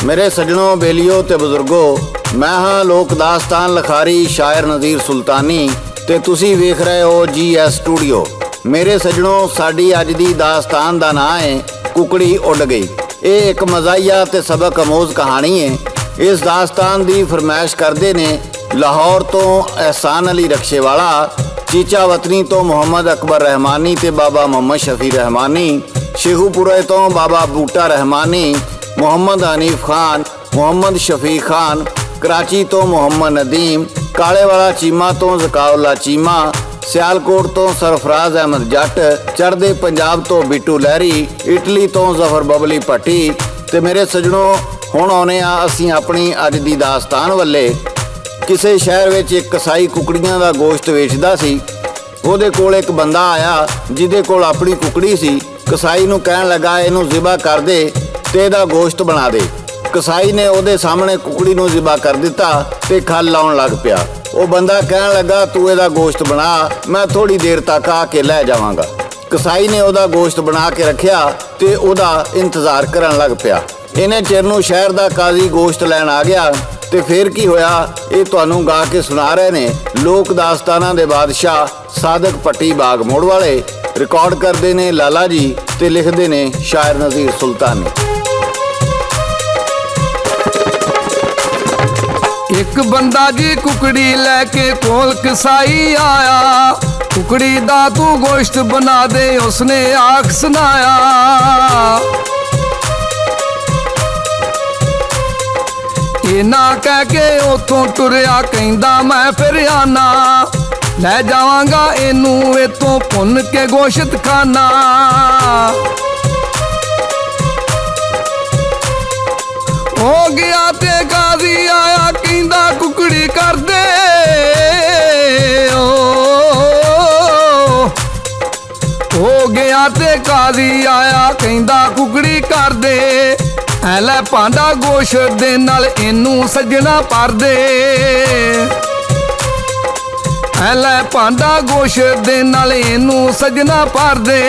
मेरे सजनों बेलियो ते बुजुर्गो, मैं हाँ लोक दास्तान लखारी शायर नज़ीर सुल्तानी ते तुसी वेख रहे हो GS स्टूडियो। मेरे सजनों, साडी अज दी दास्तान दा नाम है कुकड़ी उड़ गई। ये एक मज़ाहिया ते सबक अमोज कहानी है। इस दास्तान दी फरमाइश करते ने लाहौर तो एहसान अली रक्शेवाला, चीचा वतनी तो मुहम्मद अकबर रहमानी ते बाबा मोहम्मद शफी रहमानी, शेखुपुरे तो बाबा बूटा रहमानी, मुहम्मद हनीफ खान, मुहम्मद शफी खान, कराची तो मुहम्मद नदीम, कालेवाला चीमा तो ज़काउल्ला चीमा, सियालकोट तो सरफराज अहमद जट, चढ़दे पंजाब तो बिट्टू लहरी, इटली तो जफर बबली भट्टी। ते मेरे सजनों, हुण आउने आ असीं अपनी अज दी दास्तान वल्ले। किसी शहर विच एक कसाई कुकड़ियां दा गोश्त वेचदा सी। ਉਹਦੇ ਕੋਲ एक बंदा आया ਜਿਹਦੇ ਕੋਲ अपनी कुकड़ी सी। कसाई ਨੂੰ ਕਹਿਣ ਲੱਗਾ ਇਹਨੂੰ ज़िबा कर दे ਤੇ ਇਹਦਾ ਗੋਸ਼ਤ ਬਣਾ ਦੇ। कसाई ने ਉਹਦੇ ਸਾਹਮਣੇ कुकड़ी ਨੂੰ ज़िबा कर ਦਿੱਤਾ ਤੇ ਖਲ ਲਾਉਣ ਲੱਗ ਪਿਆ। ਉਹ ਬੰਦਾ ਕਹਿਣ ਲੱਗਾ ਤੂੰ ਇਹਦਾ ਗੋਸ਼ਤ ਬਣਾ, ਮੈਂ ਥੋੜੀ ਦੇਰ ਤੱਕ ਆ ਕੇ ਲੈ ਜਾਵਾਂਗਾ। कसाई ने ਉਹਦਾ ਗੋਸ਼ਤ ਬਣਾ ਕੇ ਰੱਖਿਆ ਤੇ ਉਹਦਾ ਇੰਤਜ਼ਾਰ ਕਰਨ ਲੱਗ ਪਿਆ। ਇਹਨੇ ਚਿਰ ਨੂੰ ਸ਼ਹਿਰ ਦਾ ਕਾਜ਼ੀ ਗੋਸ਼ਤ ਲੈਣ ਆ ਗਿਆ। ਤੇ ਫਿਰ ਕੀ ਹੋਇਆ ਇਹ ਤੁਹਾਨੂੰ ਗਾ ਕੇ ਸੁਣਾ ਰਹੇ ਨੇ ਲੋਕ ਦਾਸਤਾਨਾਂ ਦੇ ਬਾਦਸ਼ਾਹ ਸਾਦਕ ਪੱਟੀ ਬਾਗ ਮੋੜ ਵਾਲੇ। ਰਿਕਾਰਡ ਕਰਦੇ ਨੇ ਲਾਲਾ ਜੀ ਤੇ ਲਿਖਦੇ ਨੇ ਸ਼ਾਇਰ ਨਜ਼ੀਰ ਸੁਲਤਾਨੀ। एक बंदा जी कुकड़ी लैके कोल कसाई आया, कुकड़ी दा तू गोश्त बना दे उसने आख सुनाया। इना कह के उथों टुरिया कहंदा मैं फिर आना, लै जावांगा इनू इथों भुन के गोश्त खाना। हो गया ते काजी आया कहंदा कुकड़ी कर दे। हो गया ते काजी आया कहंदा कुकड़ी कर दे। ऐ भांडा गोश्त दे नाल इनू सजना भर दे। ऐ भांडा गोश्त दे नाल इनू सजना भर दे।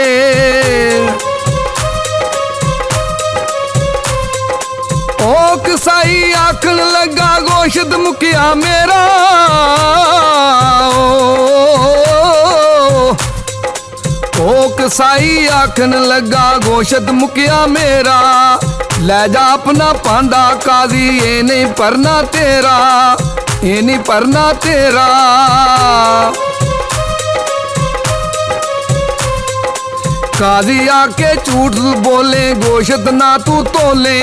ओ कसाई आखन लगा गोश्त मुकिया मेरा। ओ कसाई आखन लगा गोश्त मुकिया मेरा, लै जा अपना भांडा काजी ये नहीं भरना तेरा, ये नहीं भरना तेरा। काजी आके झूठ बोले गोश्त ना तू तोले,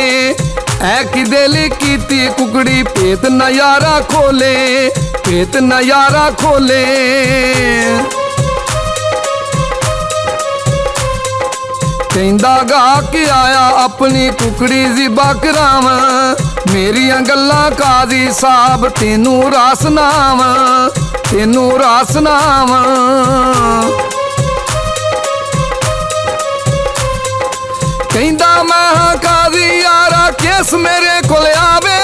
ऐ किदे ली कीती कुकड़ी पेत नजारा खोले, पेत नजारा खोले। कहंदा गा के आया अपनी कुकड़ी ज़िबा करावां, मेरियां गल्लां काजी साहब तेनू रास नाम, तेनू रास नाम। कहंदा मैं हाँ काजी यारा केस मेरे कोल आवे।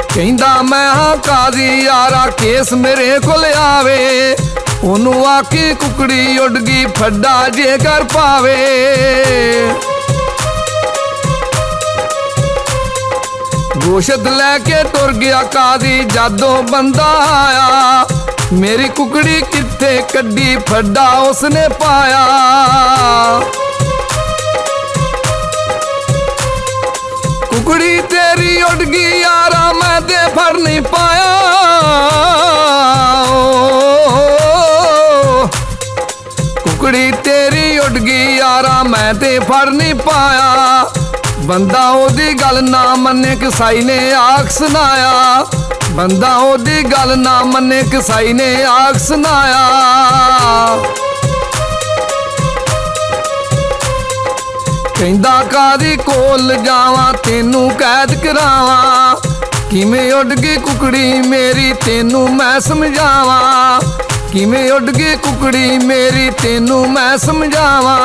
कहंदा मैं हाँ काजी यारा केस मेरे कोल आवे। ओनू आके कुकड़ी उड़ गई फड्डा जे कर पावे। गोश्त लैके टुर गया काजी जादों बंदा आया, मेरी कुकड़ी किथे कड्डी फड्डा उसने पाया। कुकड़ी तेरी उड़ गई यारा मैं ते फड़ नहीं पाया। कुकड़ी तेरी उड़ गई यारा मैं ते फड़ नहीं पाया। बंदा ओदी गल ना मन्ने कसाई ने आख सुनाया, बंदा ओदी गल ना मन्ने कसाई ने आख सुनाया। कहंदा कादी कोल जावां तेनू कैद करावां, किवें उड़ गई कुकड़ी मेरी तेनू मैं समझावां, किवें उड़ गई कुकड़ी मेरी तेनू मैं समझावां।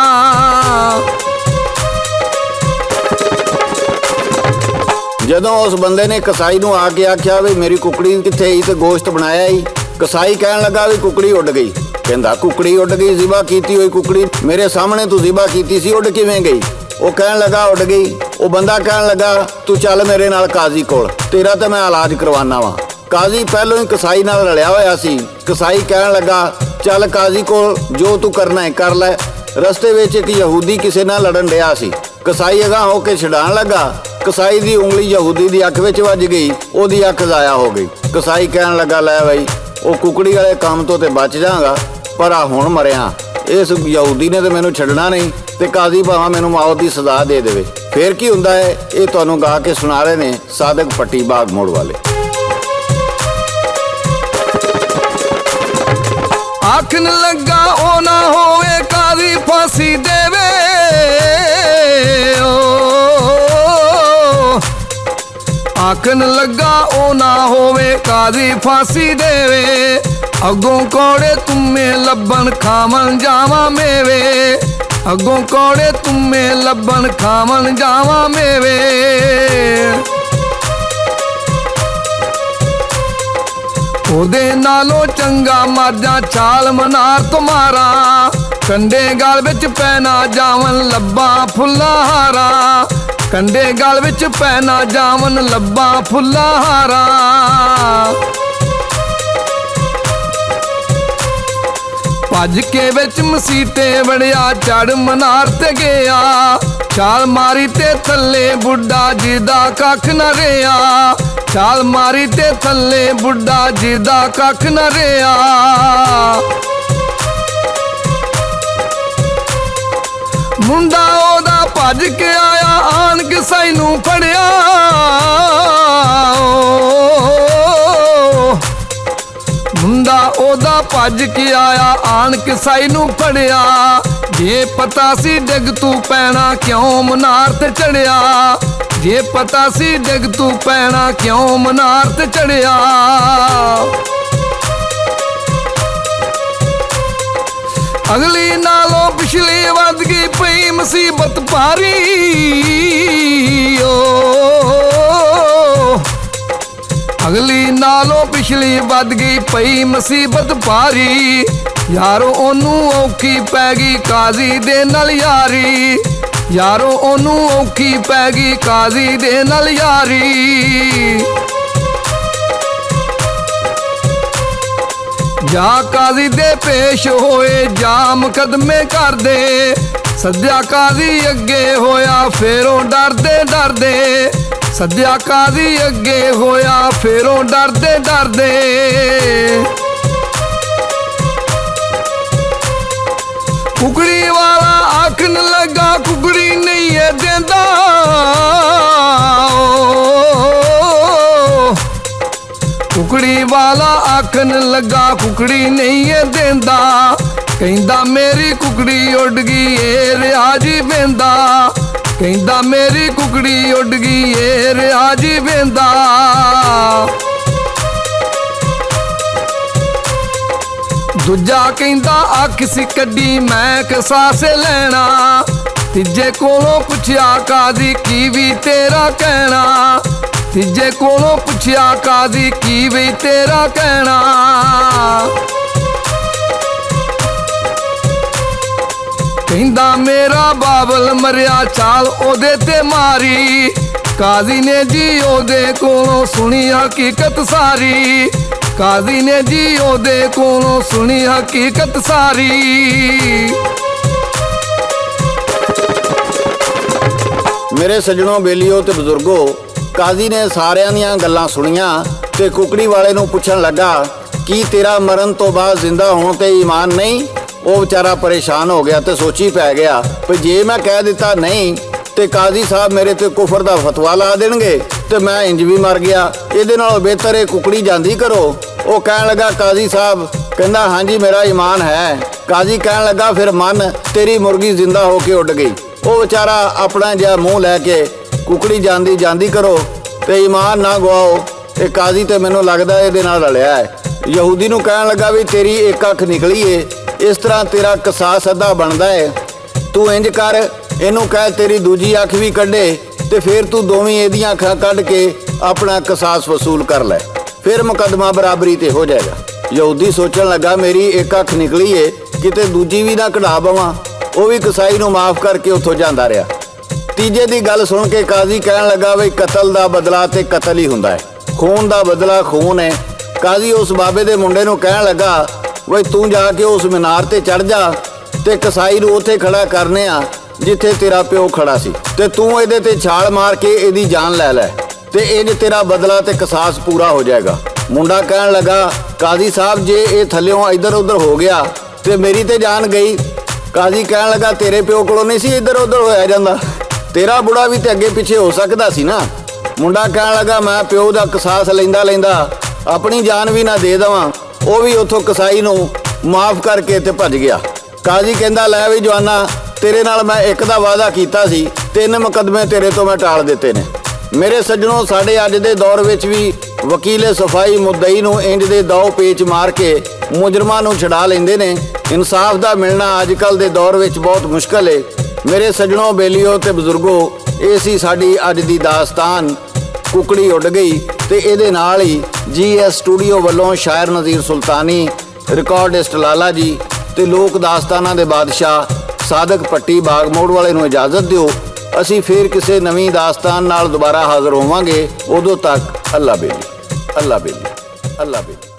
ਜਦੋਂ ਉਸ ਬੰਦੇ ਨੇ ਕਸਾਈ ਨੂੰ ਆ ਕੇ ਆਖਿਆ ਵੀ ਮੇਰੀ ਕੁਕੜੀ ਕਿੱਥੇ ਹੀ ਤੇ ਗੋਸ਼ਤ ਬਣਾਇਆ ਹੀ, ਕਸਾਈ ਕਹਿਣ ਲੱਗਾ ਵੀ ਕੁਕੜੀ ਉੱਡ ਗਈ। ਕਹਿੰਦਾ ਕੁਕੜੀ ਉੱਡ ਗਈ, ਜ਼ਿਬਾ ਕੀਤੀ ਹੋਈ ਕੁਕੜੀ ਮੇਰੇ ਸਾਹਮਣੇ ਤੂੰ ਜ਼ਿਬਾ ਕੀਤੀ ਸੀ, ਉੱਡ ਕਿਵੇਂ ਗਈ? ਉਹ ਕਹਿਣ ਲੱਗਾ ਉੱਡ ਗਈ। ਉਹ ਬੰਦਾ ਕਹਿਣ ਲੱਗਾ ਤੂੰ ਚੱਲ ਮੇਰੇ ਨਾਲ ਕਾਜ਼ੀ ਕੋਲ, ਤੇਰਾ ਤਾਂ ਮੈਂ ਇਲਾਜ ਕਰਵਾਨਾ ਵਾਂ। ਕਾਜ਼ੀ ਪਹਿਲੋਂ ਹੀ ਕਸਾਈ ਨਾਲ ਰਲਿਆ ਹੋਇਆ ਸੀ। ਕਸਾਈ ਕਹਿਣ ਲੱਗਾ ਚੱਲ ਕਾਜ਼ੀ ਕੋਲ, ਜੋ ਤੂੰ ਕਰਨਾ ਹੈ ਕਰ ਲੈ। ਰਸਤੇ ਵਿੱਚ ਇੱਕ ਯਹੂਦੀ ਕਿਸੇ ਨਾਲ ਲੜਨ ਰਿਹਾ ਸੀ। ਕਸਾਈ ਅਗਾਂਹ ਹੋ ਕੇ ਛਡਾਣ ਲੱਗਾ। ਕਸਾਈ ਦੀ ਉਂਗਲੀ ਯਹੂਦੀ ਦੀ ਅੱਖ ਵਿੱਚ ਵੱਜ ਗਈ, ਉਹਦੀ ਅੱਖ ਜ਼ਾਇਆ ਹੋ ਗਈ। ਕਸਾਈ ਕਹਿਣ ਲੱਗਾ ਲੈ ਬਈ ਉਹ ਕੁਕੜੀ ਵਾਲੇ ਕੰਮ ਤੋਂ ਤੇ ਬਚ ਜਾਵਾਂਗਾ, ਪਰ ਆ ਹੁਣ ਮਰਿਆ, ਇਸ ਯਹੂਦੀ ਨੇ ਤੇ ਮੈਨੂੰ ਛੱਡਣਾ ਨਹੀਂ ਤੇ ਕਾਜ਼ੀ ਭਾਵੇਂ ਮੈਨੂੰ ਮੌਤ ਦੀ ਸਜ਼ਾ ਦੇ ਦੇਵੇ। ਫੇਰ ਕੀ ਹੁੰਦਾ ਹੈ, ਇਹ ਤੁਹਾਨੂੰ ਗਾ ਕੇ ਸੁਣਾ ਰਹੇ ਨੇ ਸਾਦਕ ਪੱਟੀ ਬਾਗ ਮੋੜ ਵਾਲੇ। ਆਖਣ ਲੱਗਾ ਉਹ ਨਾ ਹੋਵੇ ਕਾਜ਼ੀ ਫਾਂਸੀ ਦੇਵੇ, ਆਖਣ ਲੱਗਾ ਉਹ ਨਾ ਹੋਵੇ ਕਾਜ਼ੀ ਫਾਂਸੀ ਦੇਵੇ। ਅੱਗੋਂ ਕੋੜੇ ਤੁਮੇ ਲੱਭਣ ਖਾਵਣ ਜਾਵਾਂ ਮੇਵੇ, ਅੱਗੋਂ ਕੋੜੇ ਤੁਮੇ ਲੱਭਣ ਖਾਵਣ ਜਾਵਾਂ ਮੇਵੇ। ਉਹਦੇ ਨਾਲੋਂ ਚੰਗਾ ਮਰ ਜਾ ਛਾਲ ਮਨਾਰ ਤੁਮਾਰਾ, ਕੰਡੇ ਗਲ ਵਿੱਚ ਪੈਣਾ ਜਾਵਨ ਲੱਭਾਂ ਫੁੱਲਾਂ ਹਾਰਾ, ਕੰਡੇ ਗਲ ਵਿੱਚ ਪੈਣਾ ਜਾਵਨ ਲੱਭਾਂ ਫੁੱਲਾਂ ਹਾਰਾ। ਭੱਜ ਕੇ ਵਿੱਚ ਮਸੀਤੇ ਵੜਿਆ, ਚੜ ਮਨਾਰ ਤੇ ਗਿਆ, ਛਾਲ ਮਾਰੀ ਤੇ ਥੱਲੇ ਬੁੱਢਾ ਜਿਹਦਾ ਕੱਖ ਨਾ ਰਿਹਾ, ਛਾਲ ਮਾਰੀ ਤੇ ਥੱਲੇ ਬੁੱਢਾ ਜਿਹਦਾ ਕੱਖ ਨਾ ਰਿਹਾ। ਮੁੰਡਾ ਉਹਦਾ ਭੱਜ ਕੇ ਆਇਆ, ਆਣ ਕਸਾਈ ਨੂੰ ਫੜਿਆ, ਮੁੰਡਾ ਉਹਦਾ ਭੱਜ ਕੇ ਆਇਆ, ਆਣ ਕਸਾਈ ਨੂੰ ਫੜਿਆ। ਜੇ ਪਤਾ ਸੀ ਡਿੱਗ ਤੂੰ ਪੈਣਾ ਕਿਉਂ ਮਨਾਰ ਤੇ ਚੜਿਆ, ਜੇ ਪਤਾ ਸੀ ਡਿੱਗ ਤੂੰ ਪੈਣਾ ਕਿਉਂ ਮਨਾਰ ਤੇ ਚੜਿਆ। ਅਗਲੀ ਨਾਲੋਂ ਪਿਛਲੀ ਵੱਧ ਗਈ ਪਈ ਮੁਸੀਬਤ ਭਾਰੀ, ਅਗਲੀ ਨਾਲੋਂ ਪਿਛਲੀ ਵੱਧ ਗਈ ਪਈ ਮੁਸੀਬਤ ਭਾਰੀ। ਯਾਰੋ ਉਹਨੂੰ ਔਖੀ ਪੈ ਗਈ ਕਾਜ਼ੀ ਦੇ ਨਾਲ ਯਾਰੀ, ਯਾਰੋ ਉਹਨੂੰ ਔਖੀ ਪੈ ਗਈ ਕਾਜ਼ੀ ਦੇ ਨਾਲ ਯਾਰੀ। ਜਾ ਕਾਜ਼ੀ ਦੇ ਪੇਸ਼ ਹੋਏ, ਜਾ ਮੁਕਦਮੇ ਕਰਦੇ, ਸੱਦਿਆ ਕਾਜ਼ੀ ਅੱਗੇ ਹੋਇਆ ਫੇਰੋਂ ਡਰਦੇ ਡਰਦੇ, ਸੱਦਿਆ ਕਾਜ਼ੀ ਅੱਗੇ ਹੋਇਆ ਫੇਰੋਂ ਡਰਦੇ ਡਰਦੇ। ਕੁਕੜੀ ਵਾਲਾ ਆਖਣ ਲੱਗਾ ਕੁਕੜੀ ਨਹੀਂ ਏ ਦਿੰਦਾ, ਕੁਕੜੀ ਵਾਲਾ ਆਖਣ ਲੱਗਾ ਕੁਕੜੀ ਨਹੀਂ ਏ ਦਿੰਦਾ। ਕਹਿੰਦਾ ਮੇਰੀ ਕੁਕੜੀ ਉੱਡ ਗਈ ਏ ਰਿਆਜੀ ਵੇਂਦਾ, ਕਹਿੰਦਾ ਮੇਰੀ ਕੁਕੜੀ ਉੱਡ ਗਈ ਏ ਰਿਆਜੀ ਵੇਂਦਾ। ਦੂਜਾ ਕਹਿੰਦਾ ਅੱਖ ਸੀ ਕੱਢੀ ਮੈਂ ਕਸਾਸੇ ਲੈਣਾ, ਤੀਜੇ ਕੋਲੋਂ ਪੁੱਛਿਆ ਕਾਜ਼ੀ ਕੀ ਵੀ ਤੇਰਾ ਕਹਿਣਾ, ਤੀਜੇ ਕੋਲੋਂ ਪੁੱਛਿਆ ਕਾਜ਼ੀ ਕੀ ਵੀ ਤੇਰਾ ਕਹਿਣਾ। ਕਹਿੰਦਾ ਮੇਰਾ ਬਾਬਲ ਮਰਿਆ ਛਾਲ ਉਹਦੇ ਤੇ ਮਾਰੀ, ਕਾਜ਼ੀ ਨੇ ਜੀ ਉਹਦੇ ਕੋਲੋਂ ਸੁਣੀ ਹਕੀਕਤ ਸਾਰੀ, ਕਾਜ਼ੀ ਨੇ ਜੀ ਉਹਦੇ ਕੋਲੋਂ ਸੁਣੀ ਹਕੀਕਤ ਸਾਰੀ। ਮੇਰੇ ਸੱਜਣੋ ਬੇਲੀਓ ਤੇ ਬਜ਼ੁਰਗੋ, ਕਾਜ਼ੀ ਨੇ ਸਾਰਿਆਂ ਦੀਆਂ ਗੱਲਾਂ ਸੁਣੀਆਂ ਤੇ ਕੁਕੜੀ ਵਾਲੇ ਨੂੰ ਪੁੱਛਣ ਲੱਗਾ ਕੀ ਤੇਰਾ ਮਰਨ ਤੋਂ ਬਾਅਦ ਜ਼ਿੰਦਾ ਹੋਣ ਤੇ ਈਮਾਨ ਨਹੀਂ? ਉਹ ਵਿਚਾਰਾ ਪਰੇਸ਼ਾਨ ਹੋ ਗਿਆ ਤੇ ਸੋਚੀ ਪੈ ਗਿਆ ਵੀ ਜੇ ਮੈਂ ਕਹਿ ਦਿੱਤਾ ਨਹੀਂ ਤੇ ਕਾਜ਼ੀ ਸਾਹਿਬ ਮੇਰੇ ਤੇ ਕੁਫਰ ਦਾ ਫਤਵਾ ਲਾ ਦੇਣਗੇ ਤੇ ਮੈਂ ਇੰਜ ਵੀ ਮਰ ਗਿਆ, ਇਹਦੇ ਨਾਲੋਂ ਬਿਹਤਰ ਇਹ ਕੁਕੜੀ ਜਾਂਦੀ ਕਰੋ। ਉਹ ਕਹਿਣ ਲੱਗਾ ਕਾਜ਼ੀ ਸਾਹਿਬ, ਕਹਿੰਦਾ ਹਾਂਜੀ ਮੇਰਾ ਈਮਾਨ ਹੈ। ਕਾਜ਼ੀ ਕਹਿਣ ਲੱਗਾ ਫਿਰ ਮੰਨ ਤੇਰੀ ਮੁਰਗੀ ਜ਼ਿੰਦਾ ਹੋ ਕੇ ਉੱਡ ਗਈ। ਉਹ ਵਿਚਾਰਾ ਆਪਣਾ ਜਿਹਾ ਮੂੰਹ ਲੈ ਕੇ ਕੁਕੜੀ ਜਾਂਦੀ ਜਾਂਦੀ ਕਰੋ ਤੇ ਈਮਾਨ ਨਾ ਗਵਾਓ। ਤੇ ਕਾਜ਼ੀ ਤੇ ਮੈਨੂੰ ਲੱਗਦਾ ਇਹਦੇ ਨਾਲ ਰਲਿਆ ਹੈ। ਯਹੂਦੀ ਨੂੰ ਕਹਿਣ ਲੱਗਾ ਵੀ ਤੇਰੀ ਇੱਕ ਅੱਖ ਨਿਕਲੀ ਏ, ਇਸ ਤਰ੍ਹਾਂ ਤੇਰਾ ਕਸਾਸ ਅੱਧਾ ਬਣਦਾ ਹੈ। ਤੂੰ ਇੰਜ ਕਰ, ਇਹਨੂੰ ਕਹਿ ਤੇਰੀ ਦੂਜੀ ਅੱਖ ਵੀ ਕੱਢੇ ਤੇ ਫਿਰ ਤੂੰ ਦੋਵੇਂ ਇਹਦੀਆਂ ਅੱਖਾਂ ਕੱਢ ਕੇ ਆਪਣਾ ਕਸਾਸ ਵਸੂਲ ਕਰ ਲੈ, ਫਿਰ ਮੁਕੱਦਮਾ ਬਰਾਬਰੀ ਤੇ ਹੋ ਜਾਏਗਾ। ਯਹੂਦੀ ਸੋਚਣ ਲੱਗਾ ਮੇਰੀ ਇੱਕ ਅੱਖ ਨਿਕਲੀ ਏ, ਕਿਤੇ ਦੂਜੀ ਵੀ ਨਾ ਕਢਾ ਬਵਾਂ। ਉਹ ਵੀ ਕਸਾਈ ਨੂੰ ਮਾਫ ਕਰਕੇ ਉੱਥੋਂ ਜਾਂਦਾ ਰਿਹਾ। ਤੀਜੇ ਦੀ ਗੱਲ ਸੁਣ ਕੇ ਕਾਜ਼ੀ ਕਹਿਣ ਲੱਗਾ ਵੀ ਕਤਲ ਦਾ ਬਦਲਾ ਤੇ ਕਤਲ ਹੀ ਹੁੰਦਾ ਹੈ, ਖੂਨ ਦਾ ਬਦਲਾ ਖੂਨ ਹੈ। ਕਾਜ਼ੀ ਉਸ ਬਾਬੇ ਦੇ ਮੁੰਡੇ ਨੂੰ ਕਹਿਣ ਲੱਗਾ ਵੀ ਤੂੰ ਜਾ ਕੇ ਉਸ ਮੀਨਾਰ ਤੇ ਚੜ ਜਾ ਤੇ ਕਸਾਈ ਨੂੰ ਉੱਥੇ ਖੜਾ ਕਰਨੇ ਆ ਜਿੱਥੇ ਤੇਰਾ ਪਿਓ ਖੜਾ ਸੀ, ਤੇ ਤੂੰ ਇਹਦੇ ਤੇ ਛਾਲ ਮਾਰ ਕੇ ਇਹਦੀ ਜਾਨ ਲੈ ਲੈ ਤੇ ਇੰਜ ਤੇਰਾ ਬਦਲਾ ਤੇ ਕਸਾਸ ਪੂਰਾ ਹੋ ਜਾਏਗਾ। ਮੁੰਡਾ ਕਹਿਣ ਲੱਗਾ ਕਾਜ਼ੀ ਸਾਹਿਬ ਜੇ ਇਹ ਥੱਲਿਓਂ ਇੱਧਰ ਉੱਧਰ ਹੋ ਗਿਆ ਤੇ ਮੇਰੀ ਤੇ ਜਾਨ ਗਈ। ਕਾਜ਼ੀ ਕਹਿਣ ਲੱਗਾ ਤੇਰੇ ਪਿਓ ਕੋਲੋਂ ਨਹੀਂ ਸੀ ਇੱਧਰ ਉੱਧਰ ਹੋਇਆ ਜਾਂਦਾ, ਤੇਰਾ ਬੁੜਾ ਵੀ ਤੇ ਅੱਗੇ ਪਿੱਛੇ ਹੋ ਸਕਦਾ ਸੀ ਨਾ। ਮੁੰਡਾ ਕਹਿਣ ਲੱਗਾ ਮੈਂ ਪਿਓ ਦਾ ਕਸਾਸ ਲੈਂਦਾ ਆਪਣੀ ਜਾਨ ਵੀ ਨਾ ਦੇ ਦੇਵਾਂ। ਉਹ ਵੀ ਉੱਥੋਂ ਕਸਾਈ ਨੂੰ ਮਾਫ ਕਰਕੇ ਤੇ ਭੱਜ ਗਿਆ। ਕਾਜ਼ੀ ਕਹਿੰਦਾ ਲੈ ਵੀ ਜਵਾਨਾ, ਤੇਰੇ ਨਾਲ ਮੈਂ ਇੱਕ ਦਾ ਵਾਅਦਾ ਕੀਤਾ ਸੀ, 3 ਮੁਕੱਦਮੇ ਤੇਰੇ ਤੋਂ ਮੈਂ ਟਾਲ ਦਿੱਤੇ ਨੇ। ਮੇਰੇ ਸੱਜਣੋ, ਸਾਡੇ ਅੱਜ ਦੇ ਦੌਰ ਵਿੱਚ ਵੀ ਵਕੀਲੇ ਸਫਾਈ ਮੁੱਦਈ ਨੂੰ ਇੰਜ ਦੇ ਦਾਅ ਪੇਚ ਮਾਰ ਕੇ ਮੁਜਰਮਾਂ ਨੂੰ ਛੁਡਾ ਲੈਂਦੇ ਨੇ। ਇਨਸਾਫ ਦਾ ਮਿਲਣਾ ਅੱਜ ਕੱਲ੍ਹ ਦੇ ਦੌਰ ਵਿੱਚ ਬਹੁਤ ਮੁਸ਼ਕਲ ਹੈ। ਮੇਰੇ ਸੱਜਣੋ, ਬੇਲੀਓ ਤੇ ਬਜ਼ੁਰਗੋ, ਇਹ ਸੀ ਸਾਡੀ ਅੱਜ ਦੀ ਦਾਸਤਾਨ ਕੁਕੜੀ ਉੱਡ ਗਈ। ਤੇ ਇਹਦੇ ਨਾਲ ਹੀ GS ਸਟੂਡੀਓ ਵੱਲੋਂ ਸ਼ਾਇਰ ਨਜ਼ੀਰ ਸੁਲਤਾਨੀ, ਰਿਕਾਰਡਿਸਟ ਲਾਲਾ ਜੀ ਤੇ ਲੋਕ ਦਾਸਤਾਨਾਂ ਦੇ ਬਾਦਸ਼ਾਹ ਸਾਦਕ ਪੱਟੀ ਬਾਗ ਮੋੜ ਵਾਲੇ ਨੂੰ ਇਜਾਜ਼ਤ ਦਿਓ। ਅਸੀਂ ਫੇਰ ਕਿਸੇ ਨਵੀਂ ਦਾਸਤਾਨ ਨਾਲ ਦੁਬਾਰਾ ਹਾਜ਼ਰ ਹੋਵਾਂਗੇ। ਉਦੋਂ ਤੱਕ ਅੱਲਾ ਬੇਲੀ, ਅੱਲਾ ਬੇਲੀ, ਅੱਲਾ ਬੇਲੀ।